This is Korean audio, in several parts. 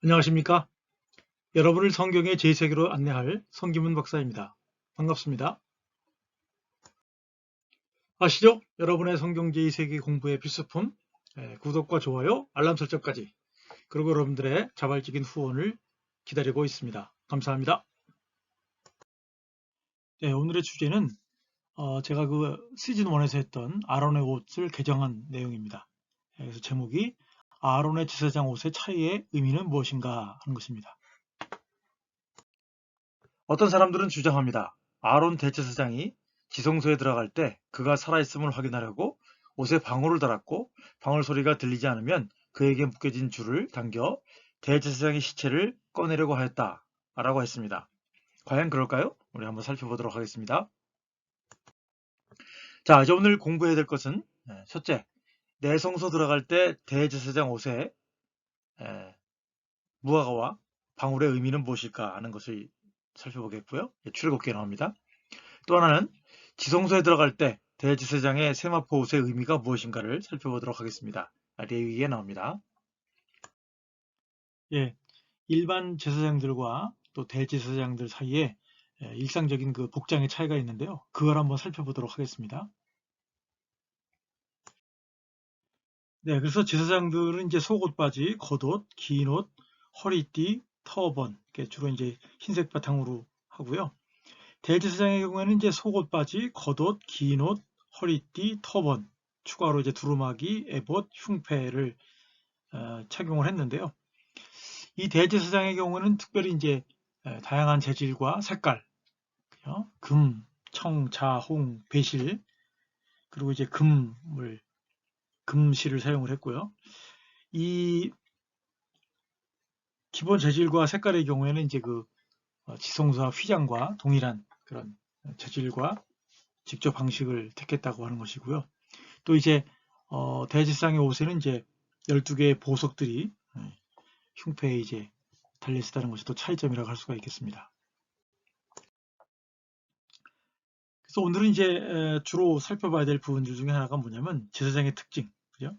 안녕하십니까? 여러분을 성경의 제2세계로 안내할 성기문 박사입니다. 반갑습니다. 아시죠? 여러분의 성경 제2세계 공부의 필수품, 구독과 좋아요, 알람 설정까지, 그리고 여러분들의 자발적인 후원을 기다리고 있습니다. 감사합니다. 네, 오늘의 주제는 제가 시즌 1에서 했던 아론의 옷을 개정한 내용입니다. 그래서 제목이 아론의 제사장 옷의 차이의 의미는 무엇인가 하는 것입니다. 어떤 사람들은 주장합니다. 아론 대제사장이 지성소에 들어갈 때 그가 살아있음을 확인하려고 옷에 방울을 달았고 방울 소리가 들리지 않으면 그에게 묶여진 줄을 당겨 대제사장의 시체를 꺼내려고 하였다라고 했습니다. 과연 그럴까요? 우리 한번 살펴보도록 하겠습니다. 자, 이제 오늘 공부해야 될 것은 첫째, 내성소 들어갈 때 대제사장 옷에 무화과와 방울의 의미는 무엇일까 하는 것을 살펴보겠고요. 출애굽기에 나옵니다. 또 하나는 지성소에 들어갈 때 대제사장의 세마포 옷의 의미가 무엇인가를 살펴보도록 하겠습니다. 레위기에 나옵니다. 예, 일반 제사장들과 또 대제사장들 사이에 일상적인 그 복장의 차이가 있는데요. 그걸 한번 살펴보도록 하겠습니다. 네, 그래서 제사장들은 이제 속옷 바지, 겉옷, 긴 옷, 허리띠, 터번, 주로 이제 흰색 바탕으로 하고요. 대제사장의 경우에는 이제 속옷 바지, 겉옷, 긴 옷, 허리띠, 터번, 추가로 이제 두루마기, 에봇, 흉패를 착용을 했는데요. 이 대제사장의 경우는 특별히 이제 다양한 재질과 색깔, 금, 청, 자, 홍, 배실, 그리고 이제 금실을 사용을 했고요. 이 기본 재질과 색깔의 경우에는 이제 지성소와 휘장과 동일한 그런 재질과 직접 방식을 택했다고 하는 것이고요. 또 이제 대제사장의 옷에는 이제 12개의 보석들이 흉패에 이제 달려 있었다는 것이 또 차이점이라고 할 수가 있겠습니다. 그래서 오늘은 이제 주로 살펴봐야 될 부분들 중에 하나가 뭐냐면 제사장의 특징, 그죠?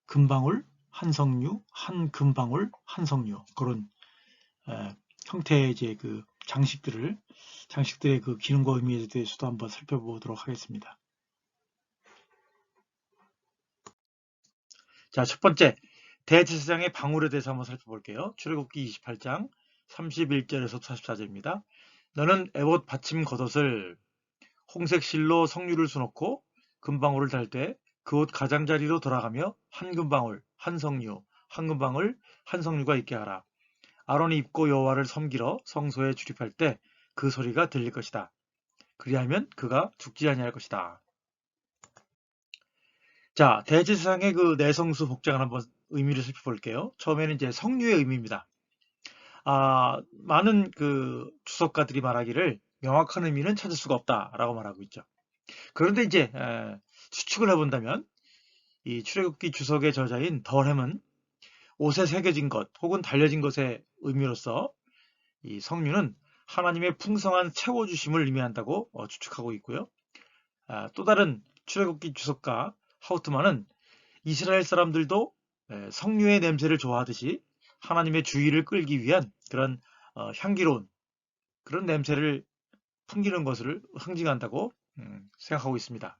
금방울, 한석류, 한금방울, 한석류 그런 형태의 이제 장식들의 그 기능과 의미에 대해서도 한번 살펴보도록 하겠습니다. 자, 첫 번째, 대제사장의 방울에 대해서 한번 살펴볼게요. 출애굽기 28장 31절에서 44절입니다. 너는 에봇 받침 겉옷을 홍색 실로 석류를 수놓고 금방울을 달 때 그 옷 가장자리로 돌아가며 한 금방울, 한 석류, 한 금방울, 한 석류가 있게 하라. 아론이 입고 여호와를 섬기러 성소에 출입할 때 그 소리가 들릴 것이다. 그리하면 그가 죽지 아니할 것이다. 자, 대제사장의 그 내성수 복장을 한번 의미를 살펴볼게요. 처음에는 이제 석류의 의미입니다. 많은 그 주석가들이 말하기를 명확한 의미는 찾을 수가 없다라고 말하고 있죠. 그런데 이제 추측을 해본다면 이 출애굽기 주석의 저자인 덜햄은 옷에 새겨진 것 혹은 달려진 것의 의미로서 이 석류는 하나님의 풍성한 채워주심을 의미한다고 추측하고 있고요. 또 다른 출애굽기 주석가 하우트만은 이스라엘 사람들도 석류의 냄새를 좋아하듯이 하나님의 주의를 끌기 위한 그런 향기로운 그런 냄새를 풍기는 것을 상징한다고 생각하고 있습니다.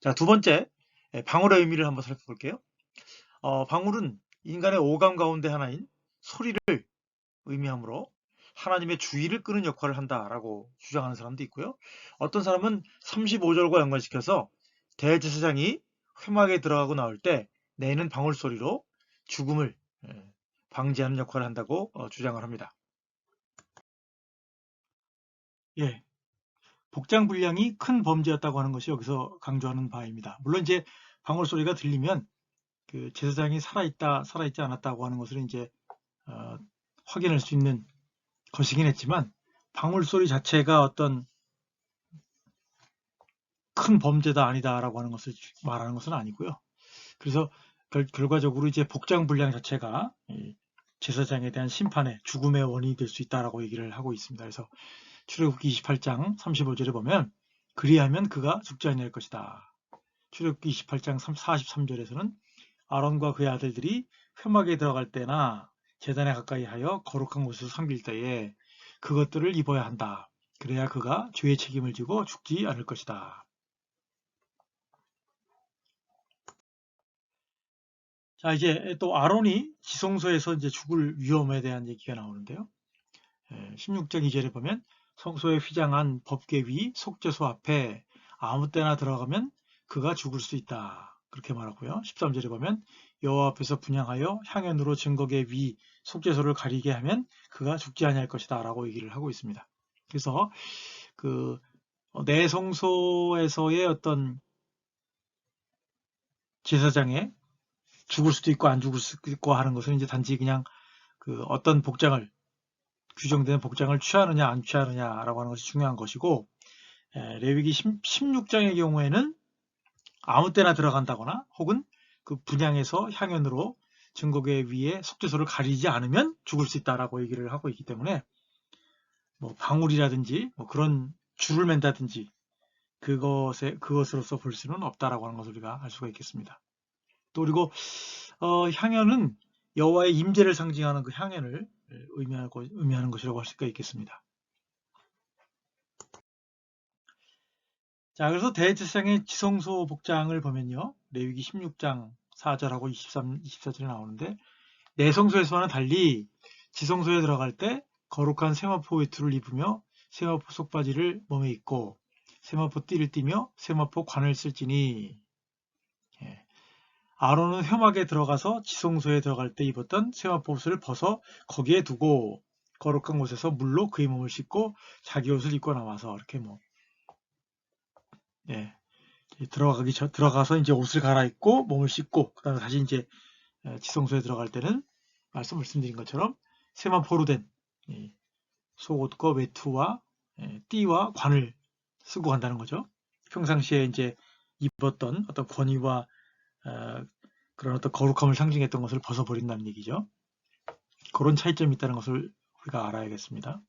자, 두 번째, 방울의 의미를 한번 살펴볼게요. 방울은 인간의 오감 가운데 하나인 소리를 의미하므로 하나님의 주의를 끄는 역할을 한다라고 주장하는 사람도 있고요. 어떤 사람은 35절과 연관시켜서 대제사장이 회막에 들어가고 나올 때 내는 방울 소리로 죽음을 방지하는 역할을 한다고 주장을 합니다. 예, 복장 불량이 큰 범죄였다고 하는 것이 여기서 강조하는 바입니다. 물론 이제 방울 소리가 들리면 그 제사장이 살아있다, 살아있지 않았다고 하는 것을 이제 확인할 수 있는 것이긴 했지만 방울 소리 자체가 어떤 큰 범죄다 아니다라고 하는 것을 말하는 것은 아니고요. 그래서 결과적으로 이제 복장 불량 자체가 제사장에 대한 심판의 죽음의 원인이 될 수 있다라고 얘기를 하고 있습니다. 그래서 출애굽기 28장 35절에 보면 그리하면 그가 죽지 아니할 것이다. 출애굽기 28장 43절에서는 아론과 그의 아들들이 회막에 들어갈 때나 제단에 가까이 하여 거룩한 곳에서 섬길 때에 그것들을 입어야 한다. 그래야 그가 죄의 책임을 지고 죽지 않을 것이다. 자, 이제 또 아론이 지성소에서 이제 죽을 위험에 대한 얘기가 나오는데요. 16장 2절에 보면 성소에 휘장한 법궤 속죄소 앞에 아무 때나 들어가면 그가 죽을 수 있다. 그렇게 말하고요. 13절에 보면 여호와 앞에서 분향하여 향연으로 증거궤 위 속죄소를 가리게 하면 그가 죽지 아니할 것이다 라고 얘기를 하고 있습니다. 그래서 그 내성소에서의 어떤 제사장에 죽을 수도 있고 안 죽을 수도 있고 하는 것은 이제 단지 그냥 그 어떤 복장을 규정된 복장을 취하느냐 안 취하느냐라고 하는 것이 중요한 것이고, 레위기 16장의 경우에는 아무 때나 들어간다거나 혹은 그 분향에서 향연으로 증거궤 위에 속죄소를 가리지 않으면 죽을 수 있다라고 얘기를 하고 있기 때문에 뭐 방울이라든지 뭐 그런 줄을 맨다든지 그것으로서 볼 수는 없다라고 하는 것을 우리가 알 수가 있겠습니다. 또 그리고 향연은 여호와의 임재를 상징하는 그 향연을 의미하는 것이라고 할 수가 있겠습니다. 자, 그래서 대제사장의 지성소 복장을 보면요. 레위기 16장 4절하고 24절에 나오는데 내성소에서와는 달리 지성소에 들어갈 때 거룩한 세마포 외투를 입으며 세마포 속바지를 몸에 입고 세마포 띠를 띠며 세마포 관을 쓸지니, 아론은 회막에 들어가서 지성소에 들어갈 때 입었던 세마포 옷을 벗어 거기에 두고 거룩한 곳에서 물로 그의 몸을 씻고 자기 옷을 입고 나와서 이렇게 들어가서 이제 옷을 갈아입고 몸을 씻고 그다음에 다시 이제 지성소에 들어갈 때는 말씀드린 것처럼 세마포로 된 속옷과 외투와 띠와 관을 쓰고 간다는 거죠. 평상시에 이제 입었던 어떤 권위와 그런 어떤 거룩함을 상징했던 것을 벗어버린다는 얘기죠. 그런 차이점이 있다는 것을 우리가 알아야겠습니다.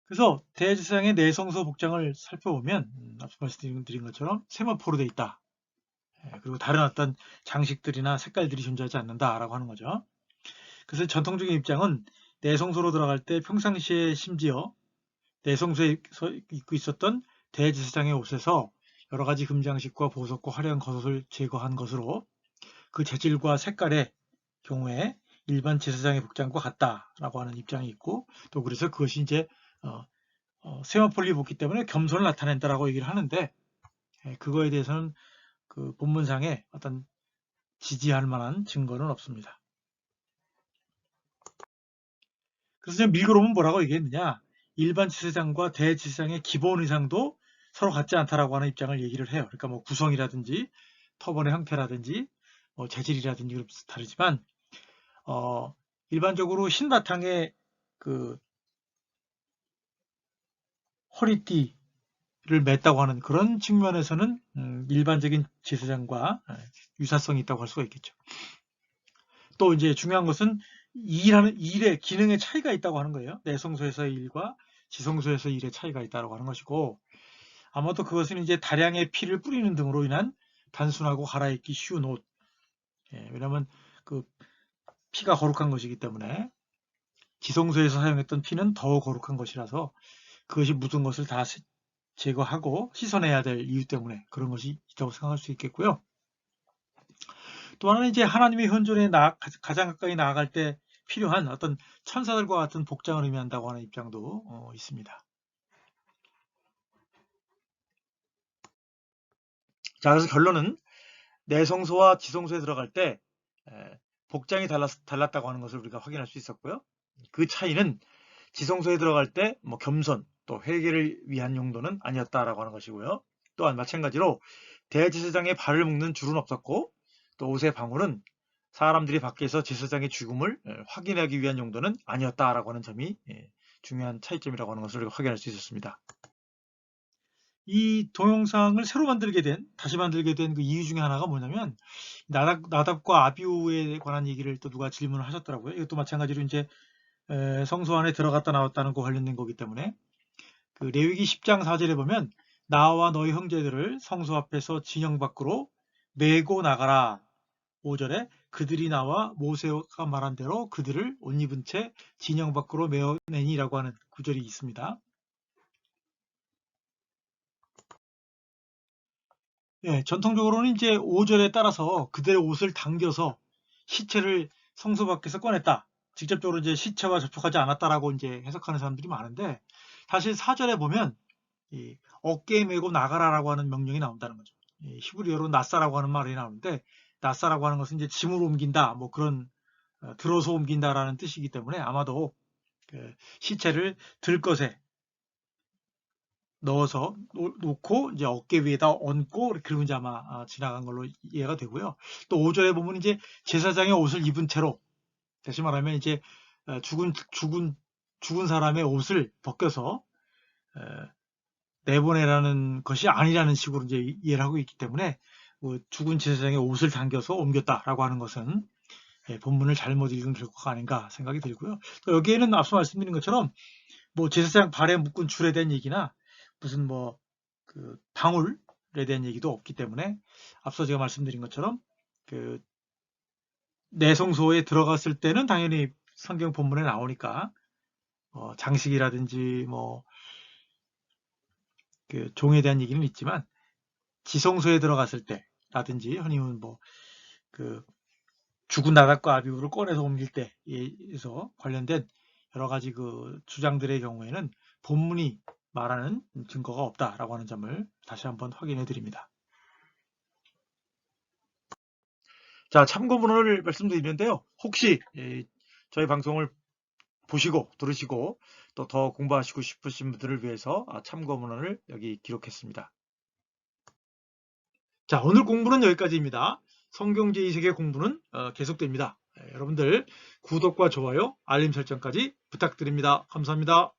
그래서 대제사장의 내성소 복장을 살펴보면 앞서 말씀드린 것처럼 세마포로 되어 있다. 그리고 다른 어떤 장식들이나 색깔들이 존재하지 않는다라고 하는 거죠. 그래서 전통적인 입장은 내성소로 들어갈 때 평상시에 심지어 내성소에 입고 있었던 대제사장의 옷에서 여러 가지 금장식과 보석과 화려한 겉옷을 제거한 것으로 그 재질과 색깔의 경우에 일반 제사장의 복장과 같다라고 하는 입장이 있고, 또 그래서 그것이 이제 세마포를 입었기 때문에 겸손을 나타낸다라고 얘기를 하는데, 그거에 대해서는 그 본문상에 어떤 지지할 만한 증거는 없습니다. 그래서 밀고로는 뭐라고 얘기했느냐, 일반 제사장과 대제사장의 기본 의상도 서로 같지 않다라고 하는 입장을 얘기를 해요. 그러니까 뭐 구성이라든지 터번의 형태라든지 재질이라든지 다르지만 일반적으로 흰 바탕에 그 허리띠를 맸다고 하는 그런 측면에서는 일반적인 제사장과 유사성이 있다고 할 수가 있겠죠. 또 이제 중요한 것은 일의 기능의 차이가 있다고 하는 거예요. 내성소에서의 일과 지성소에서의 일의 차이가 있다고 하는 것이고, 아마도 그것은 이제 다량의 피를 뿌리는 등으로 인한 단순하고 갈아입기 쉬운 옷. 왜냐하면 그 피가 거룩한 것이기 때문에 지성소에서 사용했던 피는 더 거룩한 것이라서 그것이 묻은 것을 다 제거하고 씻어내야 될 이유 때문에 그런 것이 있다고 생각할 수 있겠고요. 또 하나는 이제 하나님의 현존에 가장 가까이 나아갈 때 필요한 어떤 천사들과 같은 복장을 의미한다고 하는 입장도 있습니다. 자, 그래서 결론은 내성소와 지성소에 들어갈 때 복장이 달랐다고 하는 것을 우리가 확인할 수 있었고요. 그 차이는 지성소에 들어갈 때 겸손 또 회개를 위한 용도는 아니었다라고 하는 것이고요. 또한 마찬가지로 대제사장의 발을 묶는 줄은 없었고, 또 옷의 방울은 사람들이 밖에서 제사장의 죽음을 확인하기 위한 용도는 아니었다라고 하는 점이 중요한 차이점이라고 하는 것을 우리가 확인할 수 있었습니다. 이 동영상을 다시 만들게 된 그 이유 중에 하나가 뭐냐면, 나답과 아비후에 관한 얘기를 또 누가 질문을 하셨더라고요. 이것도 마찬가지로 이제 성소 안에 들어갔다 나왔다는 거 관련된 거기 때문에, 그 레위기 10장 4절에 보면 나와 너희 형제들을 성소 앞에서 진영 밖으로 메고 나가라. 5절에 그들이 나와 모세가 말한 대로 그들을 옷 입은 채 진영 밖으로 메어내니라고 하는 구절이 있습니다. 예, 전통적으로는 이제 5절에 따라서 그들의 옷을 당겨서 시체를 성소 밖에서 꺼냈다. 직접적으로 이제 시체와 접촉하지 않았다라고 이제 해석하는 사람들이 많은데, 사실 4절에 보면 이 어깨에 메고 나가라라고 하는 명령이 나온다는 거죠. 히브리어로 나사라고 하는 말이 나오는데, 나사라고 하는 것은 이제 짐을 옮긴다, 뭐 그런 들어서 옮긴다라는 뜻이기 때문에 아마도 그 시체를 들 것에 넣어서 놓고 이제 어깨 위에다 얹고 그러면 이제 아마 지나간 걸로 이해가 되고요. 또 5절에 보면 이제 제사장의 옷을 입은 채로, 다시 말하면 이제 죽은 사람의 옷을 벗겨서 내보내라는 것이 아니라는 식으로 이제 이해를 하고 있기 때문에 죽은 제사장의 옷을 당겨서 옮겼다라고 하는 것은 본문을 잘못 읽은 결과가 아닌가 생각이 들고요. 또 여기에는 앞서 말씀드린 것처럼 뭐 제사장 발에 묶은 줄에 대한 얘기나 무슨 뭐 그 방울에 대한 얘기도 없기 때문에 앞서 제가 말씀드린 것처럼 그 내성소에 들어갔을 때는 당연히 성경 본문에 나오니까 장식이라든지 뭐 그 종에 대한 얘기는 있지만 지성소에 들어갔을 때라든지 흔히는 뭐 그 죽은 나닥과 아비후를 꺼내서 옮길 때에서 관련된 여러 가지 그 주장들의 경우에는 본문이 말하는 증거가 없다라고 하는 점을 다시 한번 확인해 드립니다. 자, 참고문헌을 말씀드리는데요. 혹시 저희 방송을 보시고 들으시고 또 더 공부하시고 싶으신 분들을 위해서 참고문헌을 여기 기록했습니다. 자, 오늘 공부는 여기까지입니다. 성경 제2세계 공부는 계속됩니다. 여러분들 구독과 좋아요, 알림 설정까지 부탁드립니다. 감사합니다.